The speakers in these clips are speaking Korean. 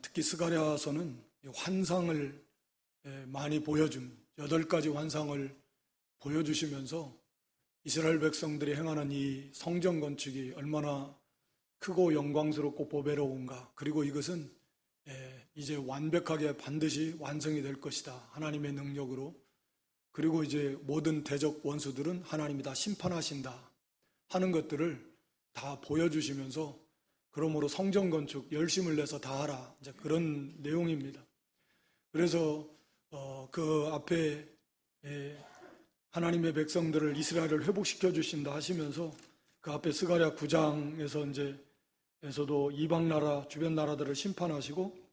특히 스가랴서는 환상을 많이 보여준 8가지 환상을 보여주시면서 이스라엘 백성들이 행하는 이 성전 건축이 얼마나 크고 영광스럽고 보배로운가, 그리고 이것은 이제 완벽하게 반드시 완성이 될 것이다, 하나님의 능력으로. 그리고 이제 모든 대적 원수들은 하나님이 다 심판하신다 하는 것들을 다 보여주시면서, 그러므로 성전 건축 열심을 내서 다 하라, 이제 그런 내용입니다. 그래서 그 앞에 하나님의 백성들을, 이스라엘을 회복시켜 주신다 하시면서 그 앞에 스가랴 9장에서 에서도 이방 나라, 주변 나라들을 심판하시고,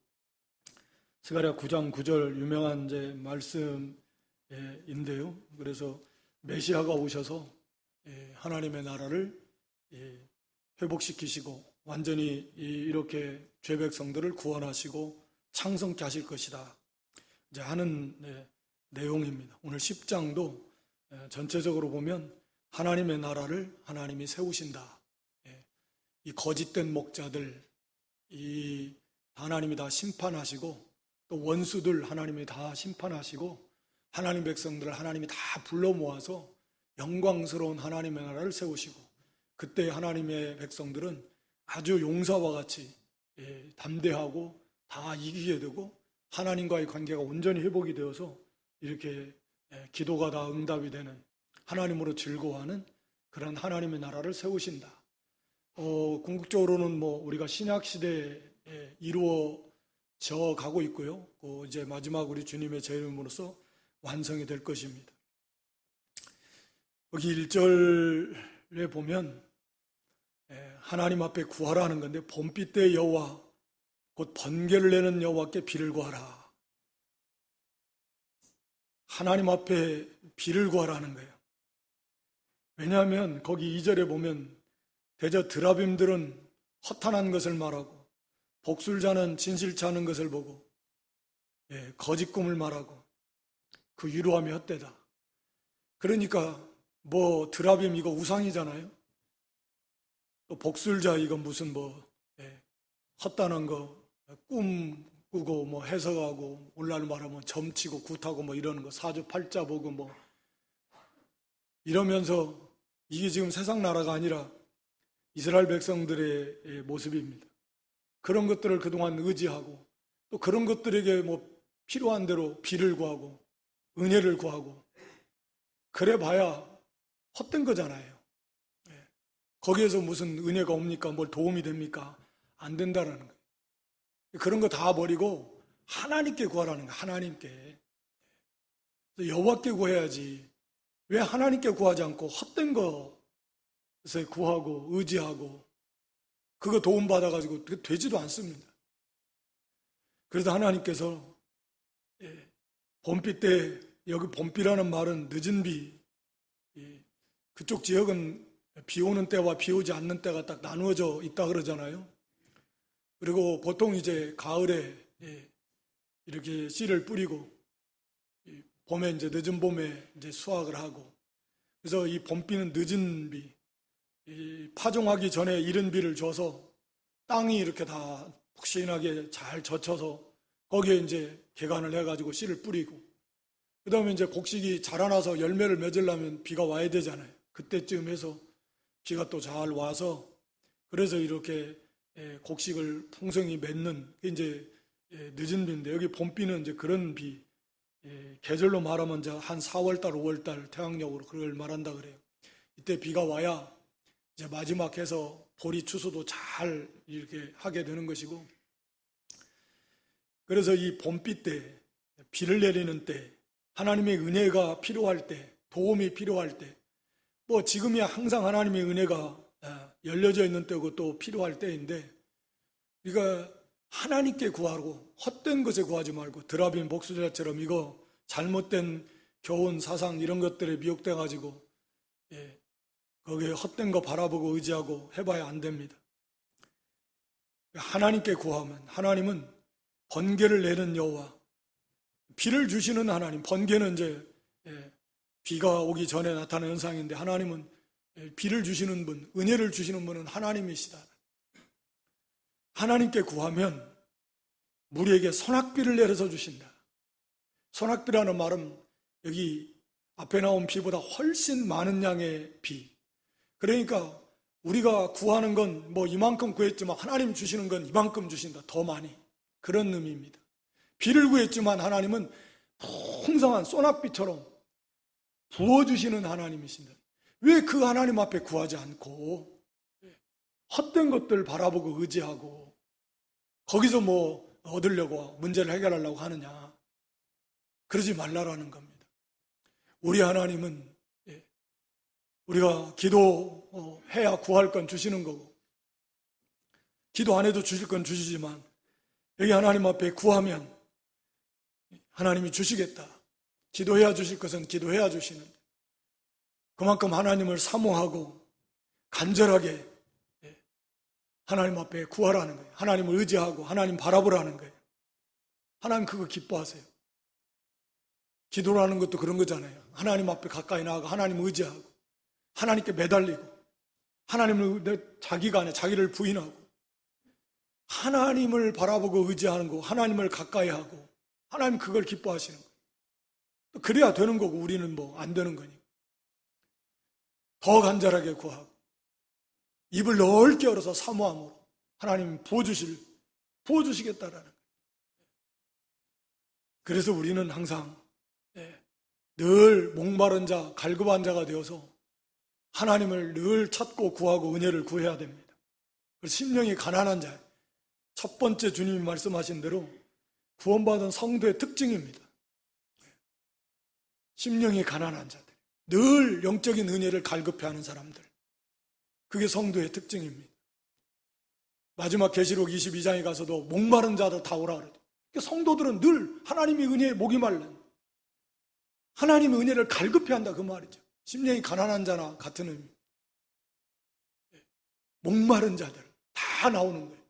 스가랴 9장 9절 유명한 이제 말씀인데요. 그래서 메시아가 오셔서 하나님의 나라를 회복시키시고 완전히 이렇게 죄 백성들을 구원하시고 창성케 하실 것이다, 이제 하는 내용입니다. 오늘 10장도 전체적으로 보면 하나님의 나라를 하나님이 세우신다. 이 거짓된 목자들, 하나님이 다 심판하시고, 또 원수들 하나님이 다 심판하시고, 하나님 백성들을 하나님이 다 불러 모아서 영광스러운 하나님의 나라를 세우시고, 그때 하나님의 백성들은 아주 용사와 같이 담대하고 다 이기게 되고, 하나님과의 관계가 온전히 회복이 되어서 이렇게 기도가 다 응답이 되는, 하나님으로 즐거워하는 그런 하나님의 나라를 세우신다. 궁극적으로는 우리가 신약 시대에 이루어져 가고 있고요. 이제 마지막 우리 주님의 재림으로써 완성이 될 것입니다. 여기 1절에 보면 하나님 앞에 구하라는 건데, 봄빛 때 여호와 곧 번개를 내는 여호와께 비를 구하라. 하나님 앞에 비를 구하라는 거예요. 왜냐하면 거기 2절에 보면 대저 드라빔들은 허탄한 것을 말하고, 복술자는 진실치 않은 것을 보고 거짓 꿈을 말하고 그 유로함이 헛되다. 그러니까 드라빔 이거 우상이잖아요. 또 복술자 이건 무슨 헛다는 거 꿈 꾸고 해석하고, 오늘날 말하면 점치고 굿하고 이러는 거, 사주팔자 보고 이러면서, 이게 지금 세상 나라가 아니라 이스라엘 백성들의 모습입니다. 그런 것들을 그동안 의지하고, 또 그런 것들에게 필요한 대로 비를 구하고 은혜를 구하고, 그래 봐야 헛된 거잖아요. 거기에서 무슨 은혜가 옵니까? 뭘 도움이 됩니까? 안 된다라는 거예요. 그런 거 다 버리고 하나님께 구하라는 거예요. 하나님께. 여호와께 구해야지. 왜 하나님께 구하지 않고 헛된 것에 구하고 의지하고 그거 도움받아가지고 되지도 않습니다. 그래서 하나님께서 봄비 때, 여기 봄비라는 말은 늦은 비, 그쪽 지역은 비 오는 때와 비 오지 않는 때가 딱 나누어져 있다 그러잖아요. 그리고 보통 이제 가을에 이렇게 씨를 뿌리고 봄에 이제 늦은 봄에 이제 수확을 하고, 그래서 이 봄비는 늦은 비, 파종하기 전에 이른 비를 줘서 땅이 이렇게 다 푹신하게 잘 젖혀서 거기에 이제 개간을 해가지고 씨를 뿌리고, 그 다음에 이제 곡식이 자라나서 열매를 맺으려면 비가 와야 되잖아요. 그때쯤 해서 비가 또 잘 와서, 그래서 이렇게 곡식을 풍성히 맺는 게 이제 늦은 비인데, 여기 봄비는 이제 그런 비, 계절로 말하면 이제 한 4월달, 5월달 태양력으로 그걸 말한다 그래요. 이때 비가 와야 이제 마지막 해서 보리 추수도 잘 이렇게 하게 되는 것이고, 그래서 이 봄비 때, 비를 내리는 때, 하나님의 은혜가 필요할 때, 도움이 필요할 때, 지금이야 항상 하나님의 은혜가 열려져 있는 때고 또 필요할 때인데, 우리가 하나님께 구하고 헛된 것에 구하지 말고, 드라빔 복술자처럼 이거 잘못된 교훈, 사상 이런 것들에 미혹돼 가지고 거기에 헛된 거 바라보고 의지하고 해봐야 안 됩니다. 하나님께 구하면, 하나님은 번개를 내는 여호와, 비를 주시는 하나님. 번개는 이제 비가 오기 전에 나타나는 현상인데, 하나님은 비를 주시는 분, 은혜를 주시는 분은 하나님이시다. 하나님께 구하면 우리에게 소낙비를 내려서 주신다. 소낙비라는 말은 여기 앞에 나온 비보다 훨씬 많은 양의 비. 그러니까 우리가 구하는 건 뭐 이만큼 구했지만 하나님 주시는 건 이만큼 주신다. 더 많이. 그런 의미입니다. 비를 구했지만 하나님은 풍성한 소낙비처럼 부어주시는 하나님이신다. 왜 그 하나님 앞에 구하지 않고 헛된 것들 바라보고 의지하고 거기서 뭐 얻으려고 문제를 해결하려고 하느냐. 그러지 말라라는 겁니다. 우리 하나님은 우리가 기도해야 구할 건 주시는 거고 기도 안 해도 주실 건 주시지만 여기 하나님 앞에 구하면 하나님이 주시겠다. 기도해야 주실 것은 기도해야 주시는 그만큼 하나님을 사모하고 간절하게 하나님 앞에 구하라는 거예요. 하나님을 의지하고 하나님 바라보라는 거예요. 하나님 그거 기뻐하세요. 기도라는 것도 그런 거잖아요. 하나님 앞에 가까이 나아가 하나님 의지하고 하나님께 매달리고 하나님을 자기가 아니라 자기를 부인하고 하나님을 바라보고 의지하는 거, 하나님을 가까이 하고 하나님 그걸 기뻐하시는 거예요. 그래야 되는 거고 우리는 뭐 안 되는 거니까. 더 간절하게 구하고 입을 넓게 열어서 사모함으로 하나님 부어주시겠다라는 거예요. 그래서 우리는 항상 늘 목마른 자, 갈급한 자가 되어서 하나님을 늘 찾고 구하고 은혜를 구해야 됩니다. 심령이 가난한 자, 첫 번째 주님이 말씀하신 대로 구원받은 성도의 특징입니다. 심령이 가난한 자들, 늘 영적인 은혜를 갈급해하는 사람들, 그게 성도의 특징입니다. 마지막 계시록 22장에 가서도 목마른 자들 다 오라 그러죠. 성도들은 늘 하나님의 은혜에 목이 말른 하나님의 은혜를 갈급해한다 그 말이죠. 심령이 가난한 자나 같은 의미. 목마른 자들 다 나오는 거예요.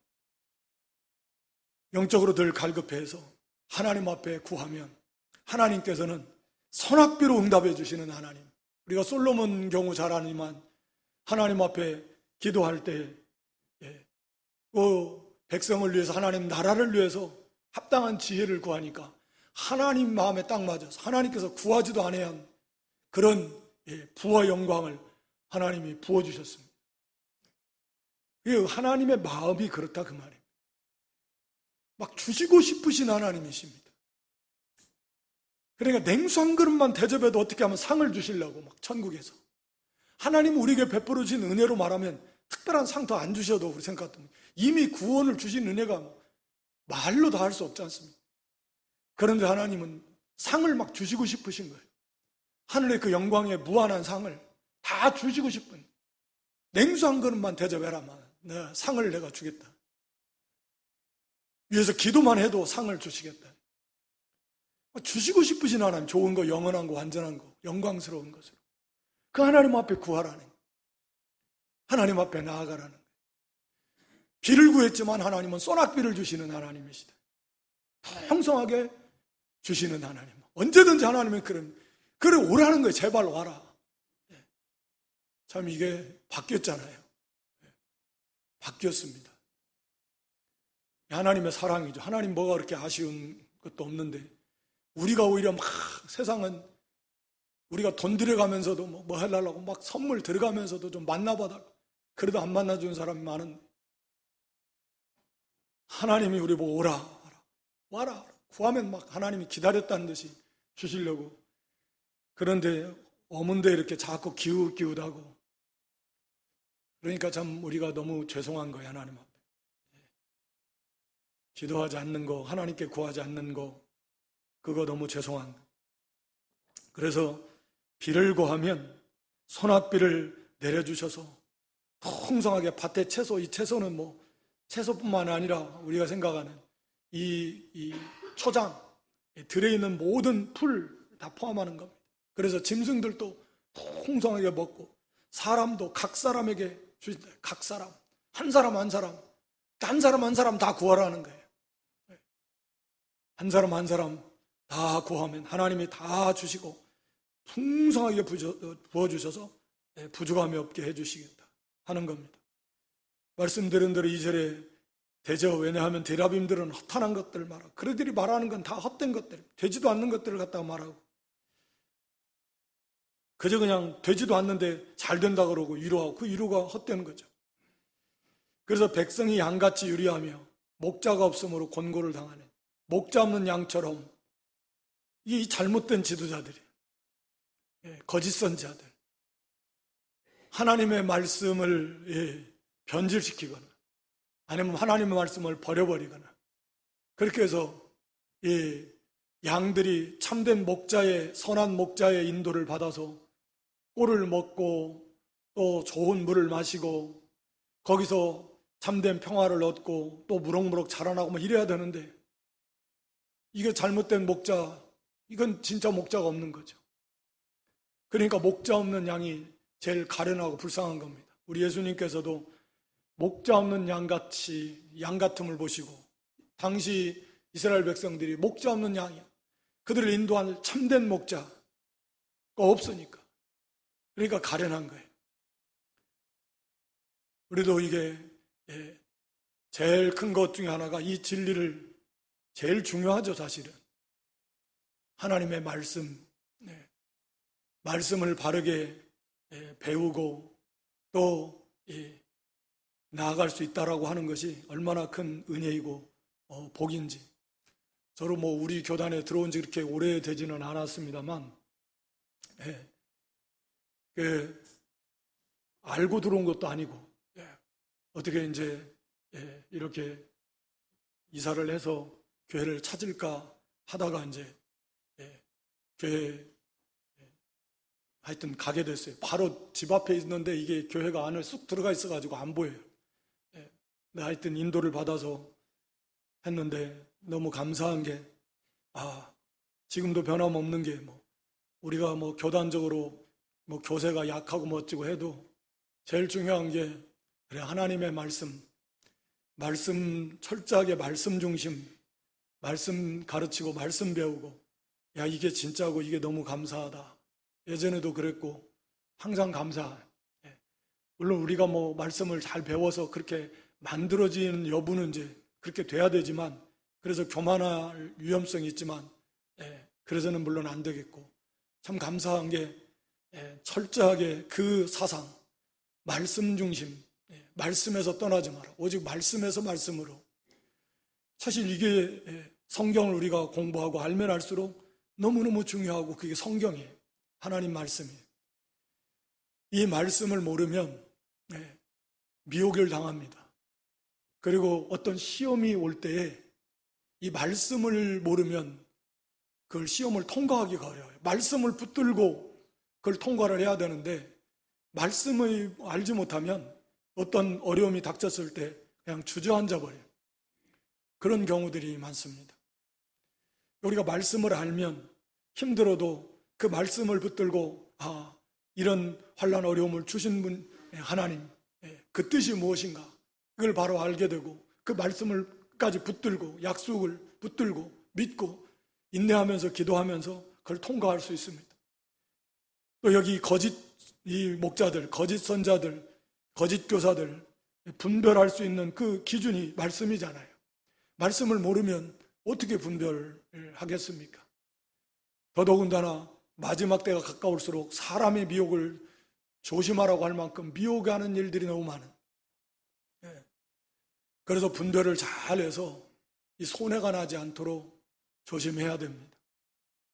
영적으로 늘 갈급해서 하나님 앞에 구하면 하나님께서는 소낙비로 응답해 주시는 하나님. 우리가 솔로몬 경우 잘 아니만 하나님 앞에 기도할 때 그 백성을 위해서 하나님 나라를 위해서 합당한 지혜를 구하니까 하나님 마음에 딱 맞아서 하나님께서 구하지도 않아야 한 그런 부와 영광을 하나님이 부어주셨습니다. 하나님의 마음이 그렇다 그 말이에요. 막 주시고 싶으신 하나님이십니다. 그러니까 냉수 한 그릇만 대접해도 어떻게 하면 상을 주시려고 막 천국에서 하나님 우리에게 베풀어 주신 은혜로 말하면 특별한 상 더 안 주셔도 우리 생각합니다. 이미 구원을 주신 은혜가 말로 다 할 수 없지 않습니까? 그런데 하나님은 상을 막 주시고 싶으신 거예요. 하늘의 그 영광의 무한한 상을 다 주시고 싶은 냉수 한 그릇만 대접해라만 내가 상을 내가 주겠다. 위에서 기도만 해도 상을 주시겠다. 주시고 싶으신 하나님, 좋은 거, 영원한 거, 완전한 거, 영광스러운 것으로 그 하나님 앞에 구하라는 거예요. 하나님 앞에 나아가라는 거예요. 비를 구했지만 하나님은 소낙비를 주시는 하나님이시다. 풍성하게 주시는 하나님. 언제든지 하나님은 그래 오라는 거예요. 제발 와라. 참 이게 바뀌었잖아요. 바뀌었습니다. 하나님의 사랑이죠. 하나님 뭐가 그렇게 아쉬운 것도 없는데 우리가 오히려 막 세상은 우리가 돈 들여가면서도 뭐 하려고 막 선물 들어가면서도 좀 만나봐달라고 그래도 안 만나주는 사람이 많은데 하나님이 우리 보고 와라 구하면 막 하나님이 기다렸다는 듯이 주시려고. 그런데 어문데 이렇게 자꾸 기웃기웃하고 그러니까 참 우리가 너무 죄송한 거예요. 하나님 앞에 기도하지 않는 거, 하나님께 구하지 않는 거, 그거 너무 죄송한 거. 그래서 비를 구하면 소낙비를 내려주셔서 풍성하게 밭에 채소, 이 채소는 뭐 채소뿐만 아니라 우리가 생각하는 이 초장, 들어있는 모든 풀 다 포함하는 겁니다. 그래서 짐승들도 풍성하게 먹고 사람도 각 사람에게 주신다. 각 사람, 한 사람 한 사람, 한 사람 한 사람 다 구하라는 거예요. 한 사람 한 사람 다 구하면 하나님이 다 주시고 풍성하게 부어주셔서 부족함이 없게 해주시겠다 하는 겁니다. 말씀드린 대로 2절에 되죠. 왜냐하면 대라빔들은 허탄한 것들을 말하고, 그들이 말하는 건 다 헛된 것들, 되지도 않는 것들을 갖다가 말하고, 그저 그냥 되지도 않는데 잘 된다 그러고 위로하고, 그 위로가 헛되는 거죠. 그래서 백성이 양같이 유리하며 목자가 없으므로 곤고를 당하네. 목자 없는 양처럼 이 잘못된 지도자들이, 거짓 선지자들, 하나님의 말씀을 변질시키거나 아니면 하나님의 말씀을 버려버리거나, 그렇게 해서 양들이 참된 목자의, 선한 목자의 인도를 받아서 꿀을 먹고 또 좋은 물을 마시고 거기서 참된 평화를 얻고 또 무럭무럭 자라나고 뭐 이래야 되는데, 이게 잘못된 목자, 이건 진짜 목자가 없는 거죠. 그러니까 목자 없는 양이 제일 가련하고 불쌍한 겁니다. 우리 예수님께서도 목자 없는 양같이, 양 같음을 보시고, 당시 이스라엘 백성들이 목자 없는 양이야, 그들을 인도할 참된 목자가 없으니까, 그러니까 가련한 거예요. 우리도 이게 제일 큰 것 중에 하나가, 이 진리를, 제일 중요하죠. 사실은 하나님의 말씀, 말씀을 바르게 배우고 또 나아갈 수 있다라고 하는 것이 얼마나 큰 은혜이고 복인지. 저로 우리 교단에 들어온 지 그렇게 오래되지는 않았습니다만, 알고 들어온 것도 아니고, 어떻게 이제 이렇게 이사를 해서 교회를 찾을까 하다가 이제 교회 하여튼 가게 됐어요. 바로 집 앞에 있는데 이게 교회가 안을 쑥 들어가 있어가지고 안 보여요. 하여튼 인도를 받아서 했는데 너무 감사한 게, 지금도 변함없는 게, 우리가 교단적으로 교세가 약하고 멋지고 해도 제일 중요한 게, 그래, 하나님의 말씀 철저하게 말씀 중심, 말씀 가르치고 말씀 배우고, 야, 이게 진짜고 이게 너무 감사하다. 예전에도 그랬고 항상 감사해. 물론 우리가 말씀을 잘 배워서 그렇게 만들어지는 여부는 이제 그렇게 돼야 되지만, 그래서 교만할 위험성이 있지만, 그래서는 물론 안 되겠고, 참 감사한 게 철저하게 그 사상, 말씀 중심, 말씀에서 떠나지 마라. 오직 말씀에서 말씀으로. 사실 이게 성경을 우리가 공부하고 알면 알수록 너무너무 중요하고, 그게 성경이에요. 하나님 말씀이에요. 이 말씀을 모르면 미혹을 당합니다. 그리고 어떤 시험이 올 때에 이 말씀을 모르면 그걸 시험을 통과하기가 어려워요. 말씀을 붙들고 그걸 통과를 해야 되는데, 말씀을 알지 못하면 어떤 어려움이 닥쳤을 때 그냥 주저앉아 버려요. 그런 경우들이 많습니다. 우리가 말씀을 알면 힘들어도 그 말씀을 붙들고, 이런 환난 어려움을 주신 분 하나님, 그 뜻이 무엇인가, 그걸 바로 알게 되고, 그 말씀을까지 붙들고, 약속을 붙들고 믿고 인내하면서 기도하면서 그걸 통과할 수 있습니다. 또 여기 거짓 목자들, 거짓 선자들, 거짓 교사들 분별할 수 있는 그 기준이 말씀이잖아요. 말씀을 모르면 어떻게 분별을 하겠습니까? 더더군다나 마지막 때가 가까울수록 사람의 미혹을 조심하라고 할 만큼 미혹하는 일들이 너무 많은. 그래서 분별을 잘 해서 이 손해가 나지 않도록 조심해야 됩니다.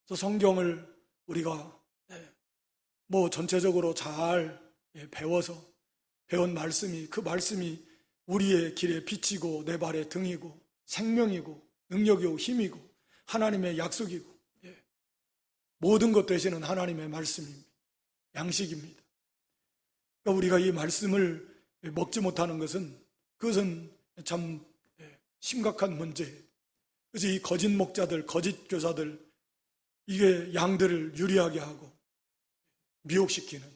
그래서 성경을 우리가 전체적으로 잘 배워서 배운 말씀이, 그 말씀이 우리의 길에 빛이고 내 발의 등이고 생명이고 능력이고 힘이고 하나님의 약속이고, 모든 것 되시는 하나님의 말씀입니다. 양식입니다. 그러니까 우리가 이 말씀을 먹지 못하는 것은, 그것은 참 심각한 문제예요. 그래서 이 거짓 목자들, 거짓 교사들, 이게 양들을 유리하게 하고 미혹시키는,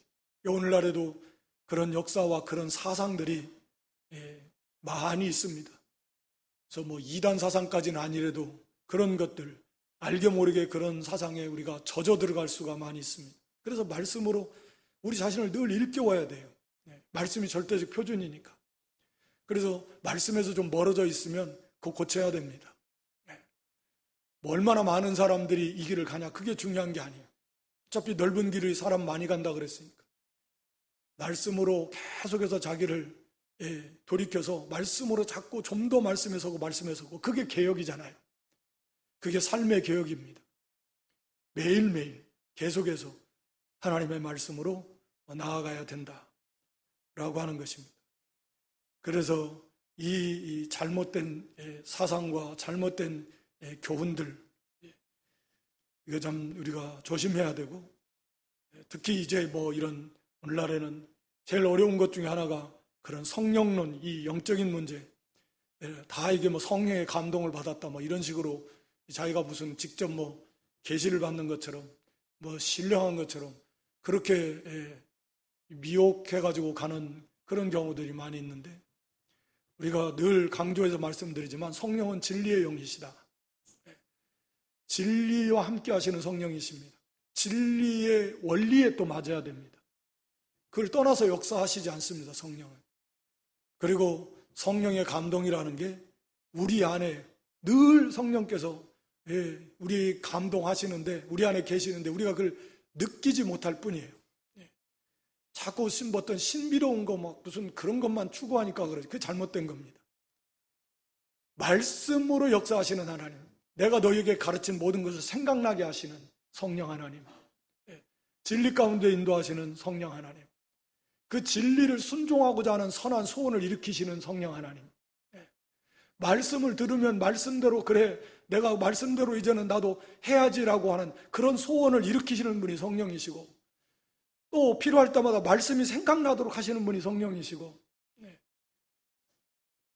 오늘날에도 그런 역사와 그런 사상들이 많이 있습니다. 그래서 이단 사상까지는 아니래도 그런 것들, 알게 모르게 그런 사상에 우리가 젖어 들어갈 수가 많이 있습니다. 그래서 말씀으로 우리 자신을 늘 일깨워야 돼요. 말씀이 절대적 표준이니까. 그래서 말씀에서 좀 멀어져 있으면 그거 고쳐야 됩니다. 뭐 얼마나 많은 사람들이 이 길을 가냐, 그게 중요한 게 아니에요. 어차피 넓은 길을 사람 많이 간다 그랬으니까 말씀으로 계속해서 자기를 돌이켜서 말씀으로 자꾸 좀 더 말씀에 서고 말씀에 서고, 그게 개혁이잖아요. 그게 삶의 개혁입니다. 매일매일 계속해서 하나님의 말씀으로 나아가야 된다라고 하는 것입니다. 그래서 이 잘못된 사상과 잘못된 교훈들, 이거 참 우리가 조심해야 되고, 특히 이제 뭐 이런 오늘날에는 제일 어려운 것 중에 하나가 그런 성령론, 이 영적인 문제, 다 이게 뭐 성령의 감동을 받았다 뭐 이런 식으로 자기가 무슨 직접 뭐 계시를 받는 것처럼 뭐 신령한 것처럼 그렇게 미혹해가지고 가는 그런 경우들이 많이 있는데, 우리가 늘 강조해서 말씀드리지만 성령은 진리의 영이시다. 진리와 함께 하시는 성령이십니다. 진리의 원리에 또 맞아야 됩니다. 그걸 떠나서 역사하시지 않습니다, 성령은. 그리고 성령의 감동이라는 게 우리 안에 늘 성령께서 우리 감동하시는데, 우리 안에 계시는데 우리가 그걸 느끼지 못할 뿐이에요. 자꾸 어떤 신비로운 거 막 무슨 그런 것만 추구하니까 그러지. 그게 잘못된 겁니다. 말씀으로 역사하시는 하나님, 내가 너에게 가르친 모든 것을 생각나게 하시는 성령 하나님, 진리 가운데 인도하시는 성령 하나님, 그 진리를 순종하고자 하는 선한 소원을 일으키시는 성령 하나님, 말씀을 들으면 말씀대로, 그래 내가 말씀대로 이제는 나도 해야지라고 하는 그런 소원을 일으키시는 분이 성령이시고, 또 필요할 때마다 말씀이 생각나도록 하시는 분이 성령이시고,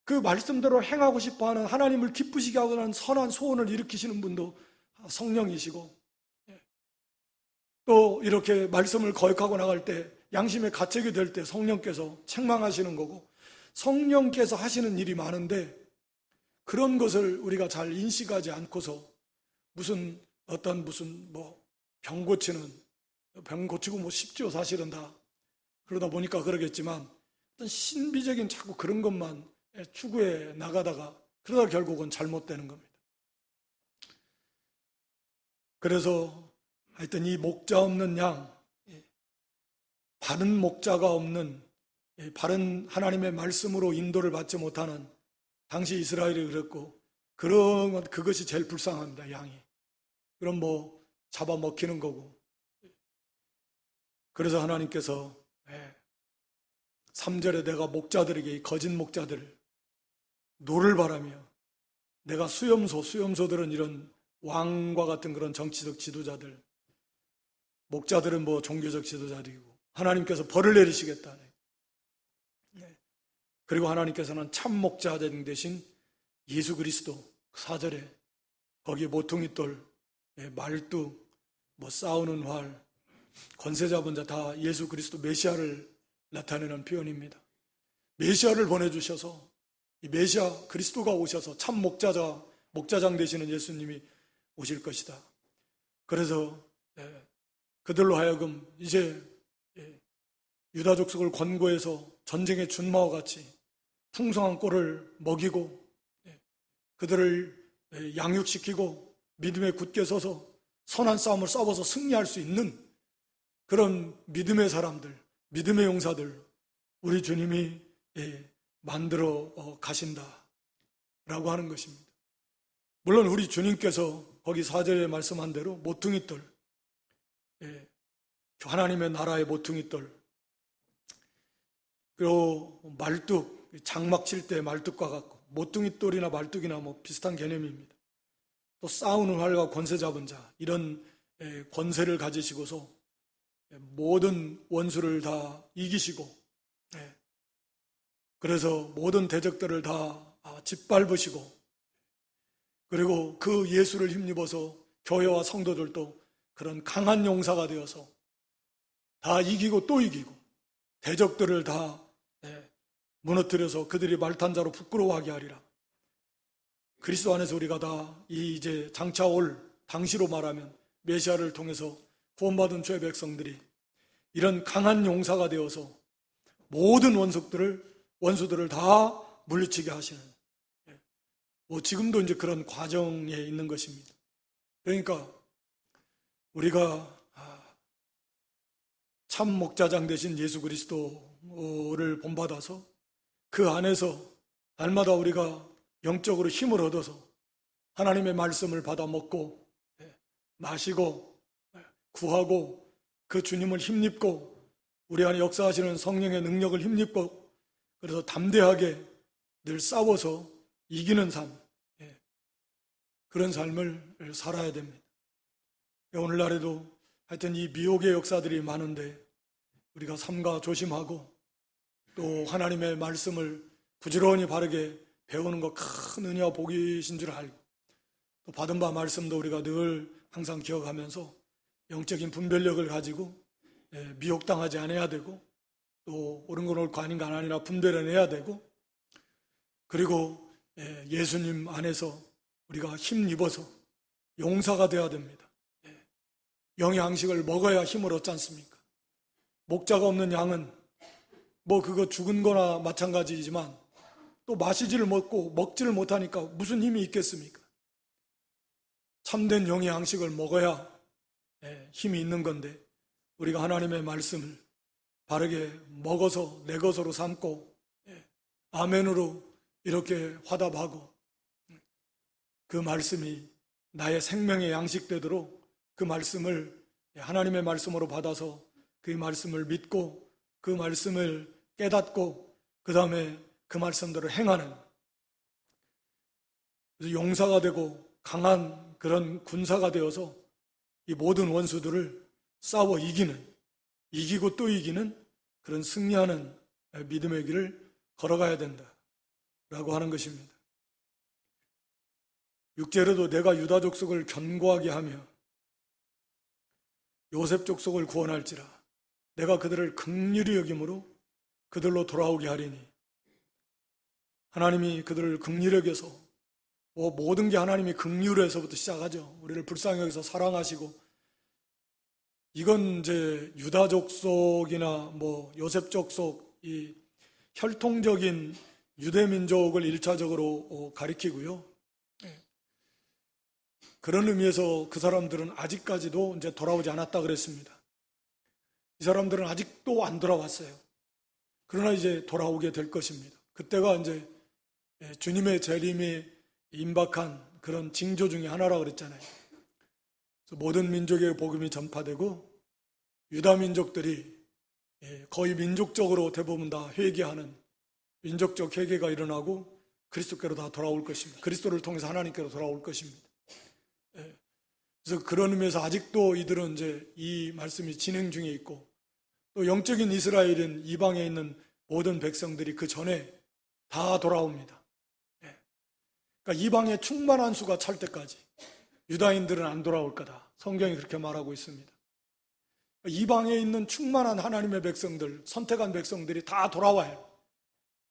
그 말씀대로 행하고 싶어하는, 하나님을 기쁘시게 하는 선한 소원을 일으키시는 분도 성령이시고, 또 이렇게 말씀을 거역하고 나갈 때, 양심의 가책이 될 때 성령께서 책망하시는 거고, 성령께서 하시는 일이 많은데 그런 것을 우리가 잘 인식하지 않고서 무슨 뭐 병 고치고 뭐 쉽죠, 사실은 다. 그러다 보니까 그러겠지만 어떤 신비적인 자꾸 그런 것만 추구해 나가다가 그러다 결국은 잘못되는 겁니다. 그래서 하여튼 이 목자 없는 양, 바른 목자가 없는, 바른 하나님의 말씀으로 인도를 받지 못하는 당시 이스라엘이 그랬고, 그것이 제일 불쌍합니다, 양이. 그럼 뭐 잡아먹히는 거고. 그래서 하나님께서 3절에 내가 목자들에게, 이 거짓 목자들을 노를 바라며, 내가 수염소들은 이런 왕과 같은 그런 정치적 지도자들, 목자들은 뭐 종교적 지도자들이고, 하나님께서 벌을 내리시겠다. 그리고 하나님께서는 참 목자 대신 예수 그리스도, 4절에 거기에 모퉁이돌, 말뚝, 뭐 싸우는 활, 권세 잡은 자, 다 예수 그리스도 메시아를 나타내는 표현입니다. 메시아를 보내주셔서, 이 메시아 그리스도가 오셔서 참 목자장 되시는 예수님이 오실 것이다. 그래서 그들로 하여금 이제 유다 족속을 권고해서 전쟁의 준마와 같이 풍성한 꼴을 먹이고, 그들을 양육시키고 믿음에 굳게 서서 선한 싸움을 싸워서 승리할 수 있는 그런 믿음의 사람들, 믿음의 용사들, 우리 주님이 만들어 가신다라고 하는 것입니다. 물론 우리 주님께서 거기 4절에 말씀한 대로 모퉁이돌, 하나님의 나라의 모퉁이돌, 그리고 말뚝, 장막 칠 때 말뚝과 같고, 모퉁이돌이나 말뚝이나 뭐 비슷한 개념입니다. 또 싸우는 활과 권세 잡은 자, 이런 권세를 가지시고서 모든 원수를 다 이기시고, 그래서 모든 대적들을 다 짓밟으시고, 그리고 그 예수를 힘입어서 교회와 성도들도 그런 강한 용사가 되어서 다 이기고 또 이기고, 대적들을 다 무너뜨려서 그들이 말탄자로 부끄러워하게 하리라. 그리스도 안에서 우리가 다 이제 장차 올 당시로 말하면 메시아를 통해서 구원받은 죄 백성들이 이런 강한 용사가 되어서 모든 원수들을 다 물리치게 하시는, 뭐 지금도 이제 그런 과정에 있는 것입니다. 그러니까 우리가 참 목자장 되신 예수 그리스도를 본받아서 그 안에서 날마다 우리가 영적으로 힘을 얻어서 하나님의 말씀을 받아 먹고 마시고 구하고 그 주님을 힘입고 우리 안에 역사하시는 성령의 능력을 힘입고 그래서 담대하게 늘 싸워서 이기는 삶, 그런 삶을 살아야 됩니다. 오늘날에도 하여튼 이 미혹의 역사들이 많은데 우리가 삼가 조심하고 또 하나님의 말씀을 부지런히 바르게 배우는 거 큰 은혜와 복이신 줄 알고 또 받은 바 말씀도 우리가 늘 항상 기억하면서 영적인 분별력을 가지고 미혹당하지 않아야 되고 또 옳은 건 옳고 아닌 건 아니라 분별해내야 되고 그리고 예수님 안에서 우리가 힘입어서 용사가 되어야 됩니다. 영의 양식을 먹어야 힘을 얻지 않습니까? 목자가 없는 양은 뭐 그거 죽은 거나 마찬가지지만 또 마시지를 못고 먹지를 못하니까 무슨 힘이 있겠습니까? 참된 영의 양식을 먹어야 힘이 있는 건데 우리가 하나님의 말씀을 바르게 먹어서 내 것으로 삼고 아멘으로 이렇게 화답하고 그 말씀이 나의 생명의 양식 되도록 그 말씀을 하나님의 말씀으로 받아서 그 말씀을 믿고 그 말씀을 깨닫고 그 다음에 그 말씀대로 행하는 용사가 되고 강한 그런 군사가 되어서 이 모든 원수들을 싸워 이기고 또 이기는 그런 승리하는 믿음의 길을 걸어가야 된다라고 하는 것입니다. 6절에도 내가 유다 족속을 견고하게 하며 요셉 족속을 구원할지라 내가 그들을 긍휼히 여김으로 그들로 돌아오게 하리니 하나님이 그들을 긍휼히 여겨서 모든 게 하나님이 긍휼에서부터 시작하죠. 우리를 불쌍히 여기서 사랑하시고 이건 이제 유다 족속이나 뭐 요셉 족속 이 혈통적인 유대 민족을 1차적으로 가리키고요. 그런 의미에서 그 사람들은 아직까지도 이제 돌아오지 않았다 그랬습니다. 이 사람들은 아직도 안 돌아왔어요. 그러나 이제 돌아오게 될 것입니다. 그때가 이제 주님의 재림이 임박한 그런 징조 중에 하나라 그랬잖아요. 그래서 모든 민족의 복음이 전파되고 유다 민족들이 거의 민족적으로 대부분 다 회개하는 민족적 회개가 일어나고 그리스도께로 다 돌아올 것입니다. 그리스도를 통해서 하나님께로 돌아올 것입니다. 그래서 그런 의미에서 아직도 이들은 이제 이 말씀이 진행 중에 있고 또 영적인 이스라엘인 이방에 있는 모든 백성들이 그 전에 다 돌아옵니다. 그러니까 이방의 충만한 수가 찰 때까지 유다인들은 안 돌아올 거다. 성경이 그렇게 말하고 있습니다. 이방에 있는 충만한 하나님의 백성들, 선택한 백성들이 다 돌아와요.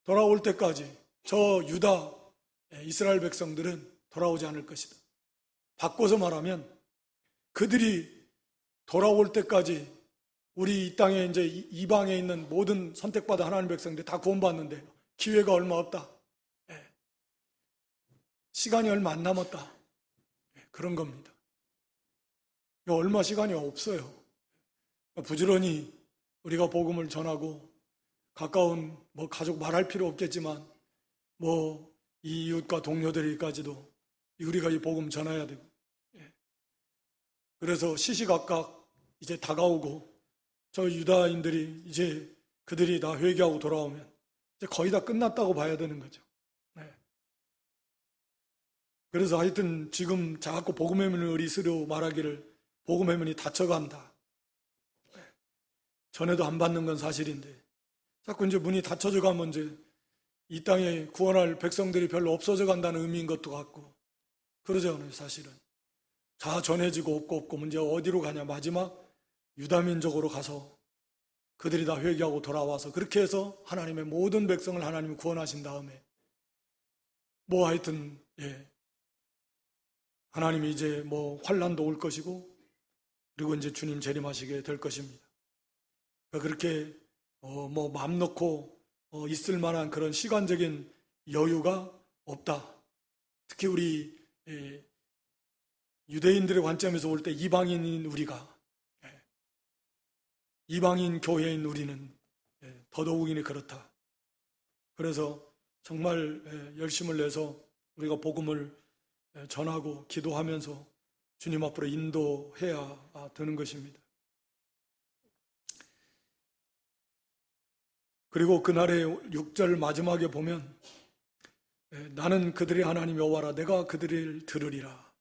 돌아올 때까지 저 유다, 이스라엘 백성들은 돌아오지 않을 것이다. 바꿔서 말하면 그들이 돌아올 때까지 우리 이 땅에 이제 이방에 있는 모든 선택받은 하나님 백성들이 다 구원받는데 기회가 얼마 없다. 시간이 얼마 안 남았다. 그런 겁니다. 얼마 시간이 없어요. 부지런히 우리가 복음을 전하고 가까운 뭐 가족 말할 필요 없겠지만 뭐 이웃과 동료들에게까지도 우리가 이 복음 전해야 되고 그래서 시시각각 이제 다가오고 저 유다인들이 이제 그들이 다 회개하고 돌아오면 이제 거의 다 끝났다고 봐야 되는 거죠. 그래서 하여튼 지금 자꾸 복음의 문을 이스로 말하기를 복음의 문이 닫혀간다. 전에도 안 받는 건 사실인데 자꾸 이제 문이 닫혀져 가면 이제 이 땅에 구원할 백성들이 별로 없어져 간다는 의미인 것도 같고 그러잖아요. 사실은 다 전해지고 없고 문제 어디로 가냐. 마지막 유다민족으로 가서 그들이 다 회개하고 돌아와서 그렇게 해서 하나님의 모든 백성을 하나님이 구원하신 다음에 뭐 하여튼 하나님이 이제 뭐 환난도 올 것이고 그리고 이제 주님 재림하시게 될 것입니다. 그렇게 뭐 마음 놓고 있을 만한 그런 시간적인 여유가 없다. 특히 우리 유대인들의 관점에서 볼 때 이방인인 우리가, 이방인 교회인 우리는 더더욱이니 그렇다. 그래서 정말 열심을 내서 우리가 복음을 전하고 기도하면서 주님 앞으로 인도해야 되는 것입니다. 그리고 그날의 6절 마지막에 보면 나는 그들의 하나님 여호와라 내가 그들을 들으리라.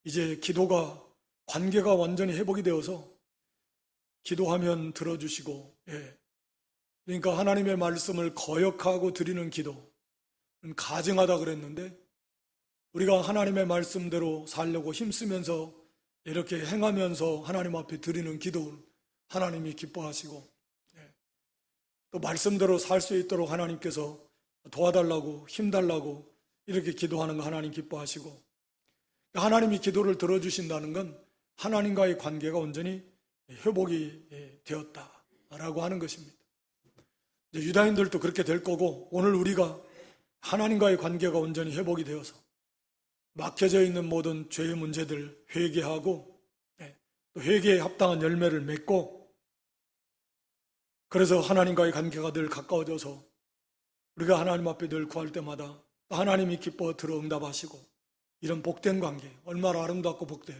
이제 기도가, 관계가 완전히 회복이 되어서 기도하면 들어주시고, 그러니까 하나님의 말씀을 거역하고 드리는 기도는 가증하다 그랬는데, 우리가 하나님의 말씀대로 살려고 힘쓰면서 이렇게 행하면서 하나님 앞에 드리는 기도는 하나님이 기뻐하시고, 또 말씀대로 살 수 있도록 하나님께서 도와달라고, 힘달라고 이렇게 기도하는 거 하나님 기뻐하시고, 하나님이 기도를 들어주신다는 건 하나님과의 관계가 온전히 회복이 되었다라고 하는 것입니다. 이제 유다인들도 그렇게 될 거고, 오늘 우리가 하나님과의 관계가 온전히 회복이 되어서 막혀져 있는 모든 죄의 문제들 회개하고, 또 회개에 합당한 열매를 맺고, 그래서 하나님과의 관계가 늘 가까워져서 우리가 하나님 앞에 늘 구할 때마다 하나님이 기뻐 들어 응답하시고, 이런 복된 관계 얼마나 아름답고 복돼요.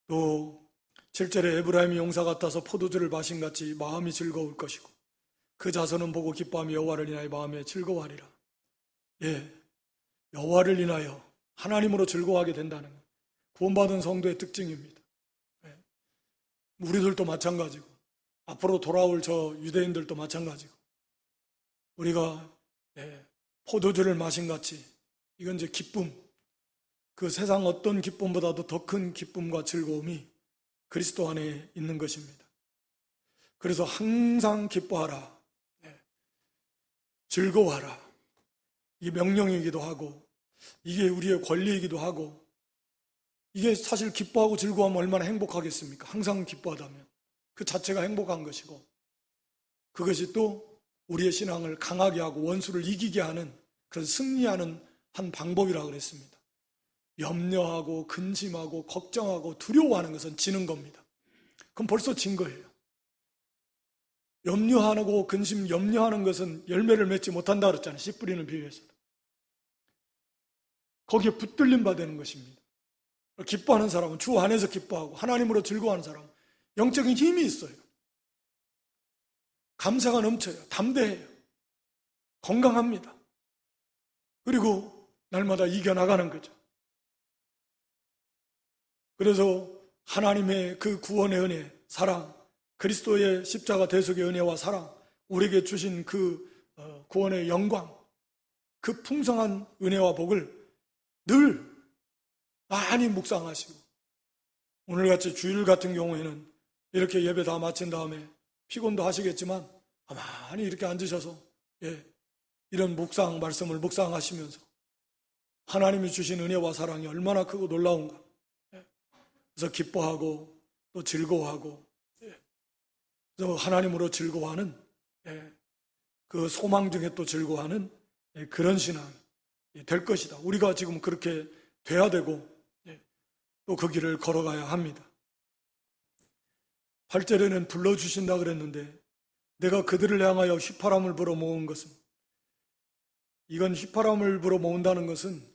또 7절에 에브라임이 용사 같아서 포도주를 마신 같이 마음이 즐거울 것이고 그 자손은 보고 기뻐하며 여호와를 인하여 마음에 즐거워하리라. 여호와를 인하여 하나님으로 즐거워하게 된다는 것, 구원받은 성도의 특징입니다. 우리들도 마찬가지고 앞으로 돌아올 저 유대인들도 마찬가지고, 우리가 포도주를 마신 같이, 이건 이제 기쁨, 그 세상 어떤 기쁨보다도 더 큰 기쁨과 즐거움이 그리스도 안에 있는 것입니다. 그래서 항상 기뻐하라, 즐거워하라, 이게 명령이기도 하고 이게 우리의 권리이기도 하고, 이게 사실 기뻐하고 즐거워하면 얼마나 행복하겠습니까? 항상 기뻐하다면 그 자체가 행복한 것이고, 그것이 또 우리의 신앙을 강하게 하고 원수를 이기게 하는, 그런 승리하는 한 방법이라고 그랬습니다. 염려하고 근심하고 걱정하고 두려워하는 것은 지는 겁니다. 그럼 벌써 진 거예요. 염려하고 근심, 염려하는 것은 열매를 맺지 못한다 그랬잖아요. 씨 뿌리는 비유에서도. 거기에 붙들림 받는 것입니다. 기뻐하는 사람은 주 안에서 기뻐하고 하나님으로 즐거워하는 사람은 영적인 힘이 있어요. 감사가 넘쳐요. 담대해요. 건강합니다. 그리고 날마다 이겨나가는 거죠. 그래서 하나님의 그 구원의 은혜, 사랑, 그리스도의 십자가 대속의 은혜와 사랑, 우리에게 주신 그 구원의 영광, 그 풍성한 은혜와 복을 늘 많이 묵상하시고, 오늘같이 주일 같은 경우에는 이렇게 예배 다 마친 다음에 피곤도 하시겠지만 가만히 이렇게 앉으셔서 이런 묵상 말씀을 묵상하시면서 하나님이 주신 은혜와 사랑이 얼마나 크고 놀라운가, 그래서 기뻐하고 또 즐거워하고, 그래서 하나님으로 즐거워하는, 그 소망 중에 또 즐거워하는 그런 신앙이 될 것이다. 우리가 지금 그렇게 돼야 되고 또 그 길을 걸어가야 합니다. 8절에는 불러주신다 그랬는데, 내가 그들을 향하여 휘파람을 불어 모은 것은, 이건 휘파람을 불어 모은다는 것은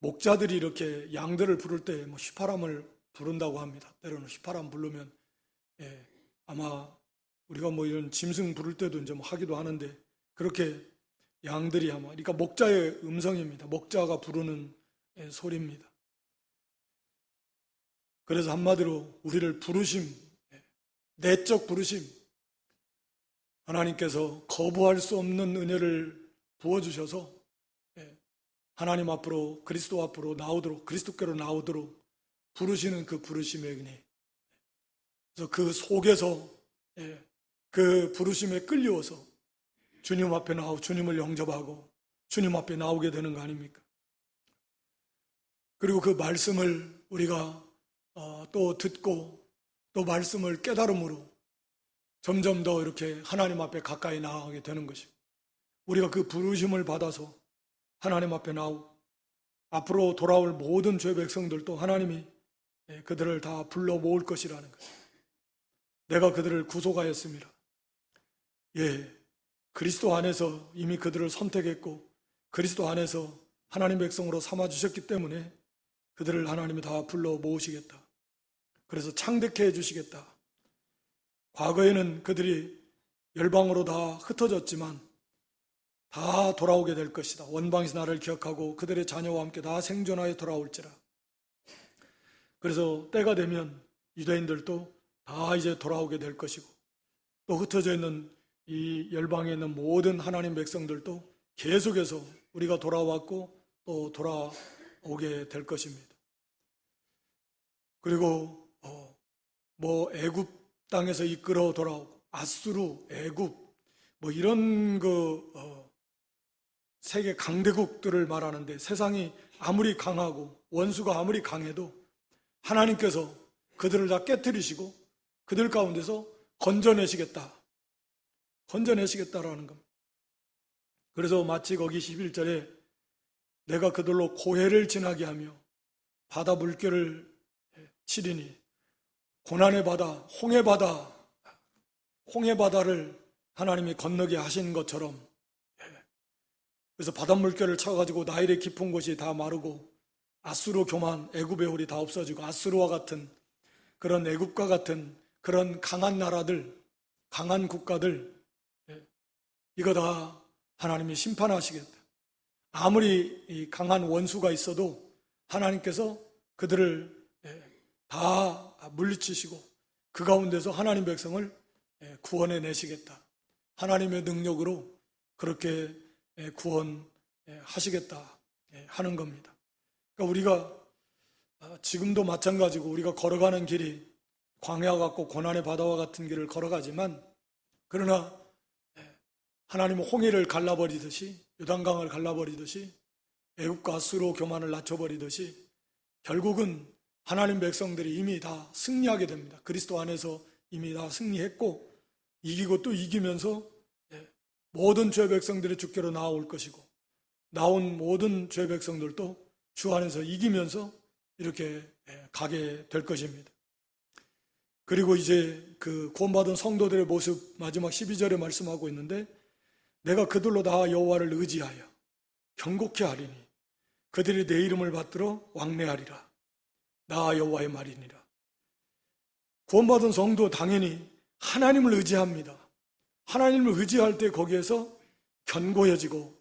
목자들이 이렇게 양들을 부를 때 휘파람을 부른다고 합니다. 때로는 휘파람 부르면 아마 우리가 이런 짐승 부를 때도 이제 하기도 하는데, 그렇게 양들이 아마, 그러니까 목자의 음성입니다. 목자가 부르는 소리입니다. 그래서 한마디로 우리를 부르심, 내적 부르심, 하나님께서 거부할 수 없는 은혜를 부어주셔서 하나님 앞으로, 그리스도 앞으로 나오도록, 그리스도께로 나오도록 부르시는 그 부르심의 은혜. 그래서 그 속에서 그 부르심에 끌려와서 주님 앞에 나오고 주님을 영접하고 주님 앞에 나오게 되는 거 아닙니까? 그리고 그 말씀을 우리가 또 듣고 또 말씀을 깨달음으로 점점 더 이렇게 하나님 앞에 가까이 나아가게 되는 것이고, 우리가 그 부르심을 받아서 하나님 앞에 나오고 앞으로 돌아올 모든 죄 백성들도 하나님이 그들을 다 불러 모을 것이라는 것. 내가 그들을 구속하였습니다. 예, 그리스도 안에서 이미 그들을 선택했고 그리스도 안에서 하나님 백성으로 삼아주셨기 때문에 그들을 하나님이 다 불러 모으시겠다. 그래서 창대케 해주시겠다. 과거에는 그들이 열방으로 다 흩어졌지만 다 돌아오게 될 것이다. 원방에서 나를 기억하고 그들의 자녀와 함께 다 생존하여 돌아올지라. 그래서 때가 되면 유대인들도 다 이제 돌아오게 될 것이고, 또 흩어져 있는 이 열방에 있는 모든 하나님 백성들도 계속해서 우리가 돌아왔고 또 돌아오게 될 것입니다. 그리고 애굽 땅에서 이끌어 돌아오고 아수르, 애굽 이런 세계 강대국들을 말하는데, 세상이 아무리 강하고 원수가 아무리 강해도 하나님께서 그들을 다 깨뜨리시고 그들 가운데서 건져내시겠다라는 겁니다. 그래서 마치 거기 11절에 내가 그들로 고해를 지나게 하며 바다 물결을 치리니, 고난의 바다, 홍해 바다를 하나님이 건너게 하신 것처럼, 그래서 바닷물결을 쳐가지고 나일의 깊은 곳이 다 마르고 아수르 교만, 애굽의 홀이 다 없어지고 아수르와 같은 그런 애굽과 같은 그런 강한 나라들, 강한 국가들, 이거 다 하나님이 심판하시겠다. 아무리 이 강한 원수가 있어도 하나님께서 그들을 다 물리치시고 그 가운데서 하나님 백성을 구원해 내시겠다. 하나님의 능력으로 그렇게 구원하시겠다 하는 겁니다. 그러니까 우리가 지금도 마찬가지고 우리가 걸어가는 길이 광야 같고 고난의 바다와 같은 길을 걸어가지만, 그러나 하나님은 홍해를 갈라버리듯이, 요단강을 갈라버리듯이, 애굽과 아수르 교만을 낮춰버리듯이 결국은 하나님 백성들이 이미 다 승리하게 됩니다. 그리스도 안에서 이미 다 승리했고 이기고 또 이기면서 모든 죄 백성들이 주께로 나올 것이고, 나온 모든 죄 백성들도 주 안에서 이기면서 이렇게 가게 될 것입니다. 그리고 이제 그 구원받은 성도들의 모습 마지막 12절에 말씀하고 있는데, 내가 그들로 다 여호와를 의지하여 경고케 하리니 그들이 내 이름을 받들어 왕래하리라. 나 여호와의 말이니라. 구원받은 성도 당연히 하나님을 의지합니다. 하나님을 의지할 때 거기에서 견고해지고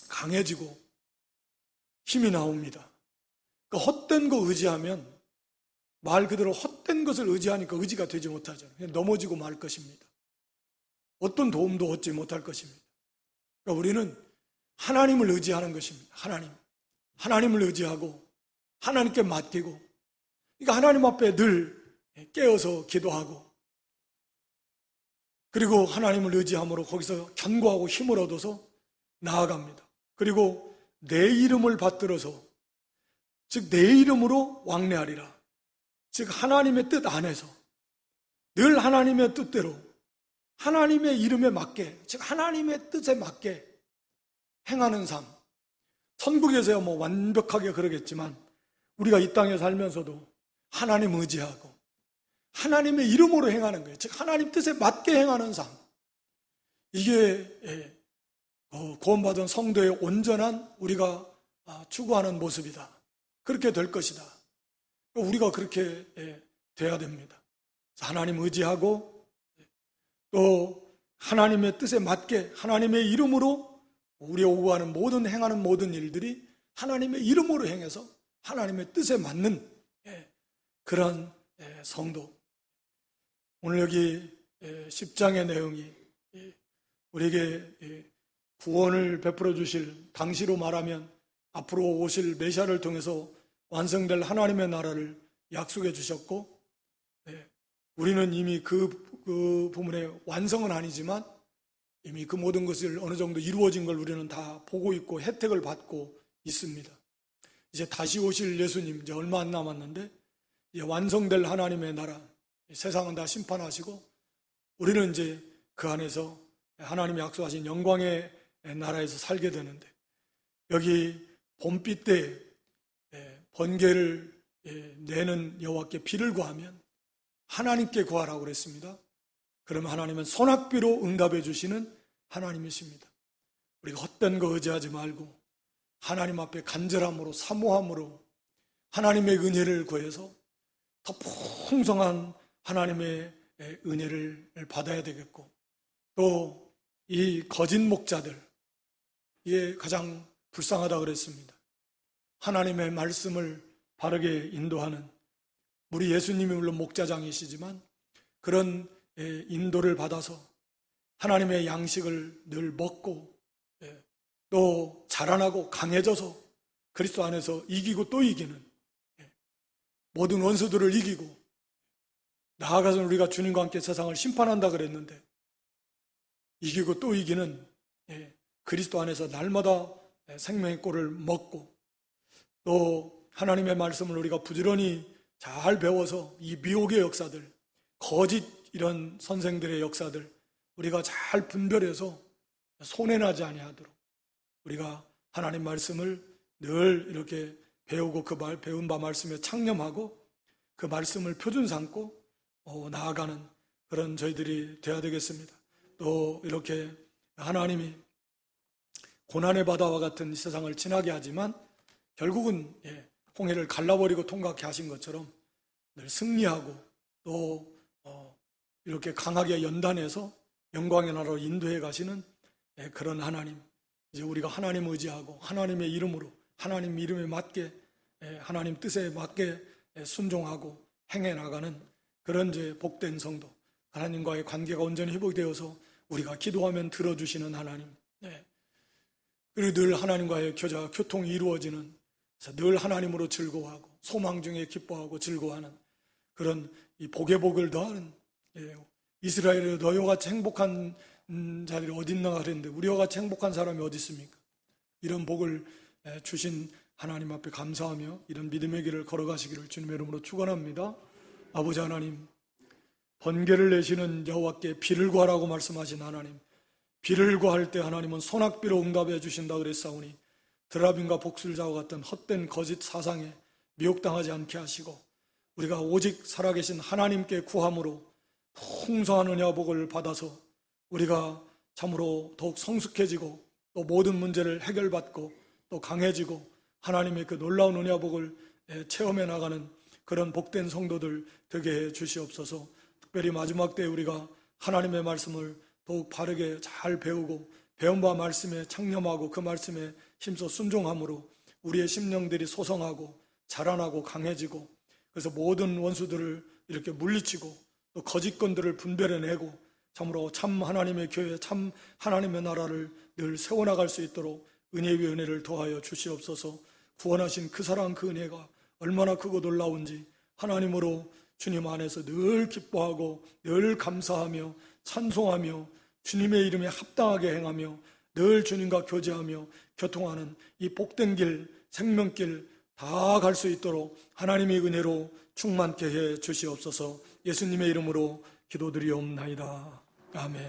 강해지고 힘이 나옵니다. 그러니까 헛된 거 의지하면, 말 그대로 헛된 것을 의지하니까 의지가 되지 못하잖아요. 그냥 넘어지고 말 것입니다. 어떤 도움도 얻지 못할 것입니다. 그러니까 우리는 하나님을 의지하는 것입니다. 하나님을 의지하고 하나님께 맡기고, 그러니까 하나님 앞에 늘 깨어서 기도하고, 그리고 하나님을 의지함으로 거기서 견고하고 힘을 얻어서 나아갑니다. 그리고 내 이름을 받들어서, 즉 내 이름으로 왕래하리라. 즉 하나님의 뜻 안에서 늘 하나님의 뜻대로 하나님의 이름에 맞게, 즉 하나님의 뜻에 맞게 행하는 삶. 천국에서야 완벽하게 그러겠지만 우리가 이 땅에 살면서도 하나님 의지하고 하나님의 이름으로 행하는 거예요. 즉 하나님 뜻에 맞게 행하는 삶. 이게 구원받은 성도의 온전한 우리가 추구하는 모습이다. 그렇게 될 것이다. 우리가 그렇게 돼야 됩니다. 하나님 의지하고 또 하나님의 뜻에 맞게 하나님의 이름으로 우리 오구하는 모든 행하는 모든 일들이 하나님의 이름으로 행해서 하나님의 뜻에 맞는 그런 성도. 오늘 여기 10장의 내용이 우리에게 구원을 베풀어 주실, 당시로 말하면 앞으로 오실 메시아를 통해서 완성될 하나님의 나라를 약속해 주셨고, 우리는 이미 그 부분의 완성은 아니지만 이미 그 모든 것을 어느 정도 이루어진 걸 우리는 다 보고 있고 혜택을 받고 있습니다. 이제 다시 오실 예수님 이제 얼마 안 남았는데, 이제 완성될 하나님의 나라, 세상은 다 심판하시고 우리는 이제 그 안에서 하나님이 약속하신 영광의 나라에서 살게 되는데, 여기 봄비 때 번개를 내는 여호와께 비를 구하면 하나님께 구하라고 그랬습니다. 그러면 하나님은 소낙비로 응답해 주시는 하나님이십니다. 우리가 헛된 거 의지하지 말고 하나님 앞에 간절함으로, 사모함으로 하나님의 은혜를 구해서 더 풍성한 하나님의 은혜를 받아야 되겠고, 또 이 거짓 목자들, 이게 가장 불쌍하다 그랬습니다. 하나님의 말씀을 바르게 인도하는, 우리 예수님이 물론 목자장이시지만 그런 인도를 받아서 하나님의 양식을 늘 먹고 또 자라나고 강해져서 그리스도 안에서 이기고 또 이기는, 모든 원수들을 이기고 나아가서는 우리가 주님과 함께 세상을 심판한다 그랬는데 이기고 또 이기는 그리스도 안에서 날마다 생명의 꼴을 먹고, 또 하나님의 말씀을 우리가 부지런히 잘 배워서 이 미혹의 역사들, 거짓 이런 선생들의 역사들 우리가 잘 분별해서 손해나지 아니하도록 우리가 하나님 말씀을 늘 이렇게 배우고 배운 바 말씀에 창념하고 그 말씀을 표준 삼고 나아가는 그런 저희들이 되어야 되겠습니다. 또 이렇게 하나님이 고난의 바다와 같은 이 세상을 지나게 하지만 결국은 홍해를 갈라버리고 통과하게 하신 것처럼 늘 승리하고 또 이렇게 강하게 연단해서 영광의 나라로 인도해 가시는 그런 하나님, 이제 우리가 하나님 의지하고 하나님의 이름으로, 하나님 이름에 맞게, 하나님 뜻에 맞게 순종하고 행해 나가는 그런 이제 복된 성도, 하나님과의 관계가 온전히 회복되어서 우리가 기도하면 들어주시는 하나님, 그리고 늘 하나님과의 교통이 이루어지는, 늘 하나님으로 즐거워하고 소망 중에 기뻐하고 즐거워하는 그런 이 복의 복을 더하는, 이스라엘에 너희와 같이 행복한 자들이 어디 있나 그랬는데 우리와 같이 행복한 사람이 어디 있습니까? 이런 복을 주신 하나님 앞에 감사하며 이런 믿음의 길을 걸어가시기를 주님의 이름으로 축원합니다. 아버지 하나님, 번개를 내시는 여호와께 비를 구하라고 말씀하신 하나님, 비를 구할 때 하나님은 소낙비로 응답해 주신다 그랬사오니 드라빔과 복술자와 같은 헛된 거짓 사상에 미혹당하지 않게 하시고 우리가 오직 살아계신 하나님께 구함으로 풍성한 은혜와 복을 받아서 우리가 참으로 더욱 성숙해지고 또 모든 문제를 해결받고 또 강해지고 하나님의 그 놀라운 은혜와 복을 체험해 나가는 그런 복된 성도들 되게 해 주시옵소서. 특별히 마지막 때에 우리가 하나님의 말씀을 더욱 바르게 잘 배우고 배운 바 말씀에 창념하고 그 말씀에 힘써 순종함으로 우리의 심령들이 소성하고 자라나고 강해지고, 그래서 모든 원수들을 이렇게 물리치고 또 거짓건들을 분별해내고 참으로 참 하나님의 교회, 참 하나님의 나라를 늘 세워나갈 수 있도록 은혜 위에 은혜를 더하여 주시옵소서. 구원하신 그 사랑, 그 은혜가 얼마나 크고 놀라운지 하나님으로 주님 안에서 늘 기뻐하고 늘 감사하며 찬송하며 주님의 이름에 합당하게 행하며 늘 주님과 교제하며 교통하는 이 복된 길, 생명길 다 갈 수 있도록 하나님의 은혜로 충만케 해 주시옵소서. 예수님의 이름으로 기도드리옵나이다. 아멘.